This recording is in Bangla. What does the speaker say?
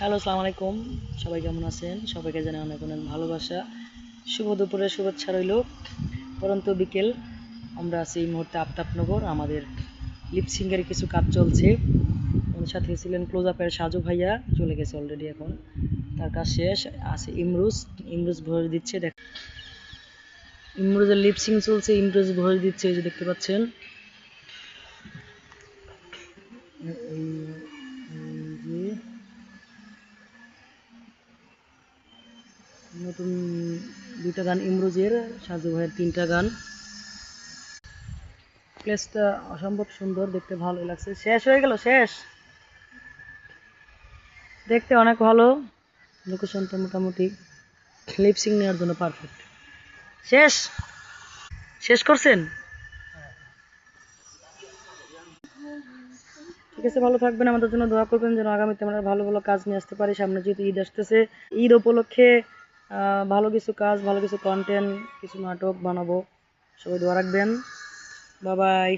হ্যালো, আসসালামু আলাইকুম। সবাই কেমন আছেন? সবাইকে জানাই অনেক অনেক ভালোবাসা। শুভ দুপুরের শুভেচ্ছা রইল। পরন্তু বিকেল, আমরা আছি এই মুহূর্তে আফতাবনগর। আমাদের লিপসিংয়ের কিছু কাজ চলছে। আমাদের সাথে ছিলেন ক্লোজ আপের সাজু ভাইয়া, চলে গেছে অলরেডি। এখন তার কাজ শেষ। আছে ইমরুজ। ইমরুজ ভয়েস দিচ্ছে, দেখ। ইমরুজের লিপসিং চলছে, ইমরুজ ভয়েস দিচ্ছে, এই যে দেখতে পাচ্ছেন। এই যে নতুন 2টা গান ইমরোজের, সাজু ভাইয়ের 3টা গান। প্লেসটা অসম্ভব সুন্দর, দেখতে ভালোই লাগছে। শেষ হয়ে গেল, শেষ। দেখতে অনেক ভালো, লোকেশনটা মোটামুটি লিপসিং নেওয়ার জন্য পারফেক্ট। শেষ, শেষ করছেন? ঠিক আছে, ভালো থাকবেন, আমাদের জন্য দোয়া করবেন যেন আগামীতে আমরা ভালো ভালো কাজ নিয়ে আসতে পারি। সামনে যেহেতু ঈদ আসতেছে, ঈদ উপলক্ষে ভালো কিছু কাজ, ভালো কিছু কন্টেন্ট, কিছু নাটক বানাবো। সবাই দোয়া রাখবেন। Bye bye.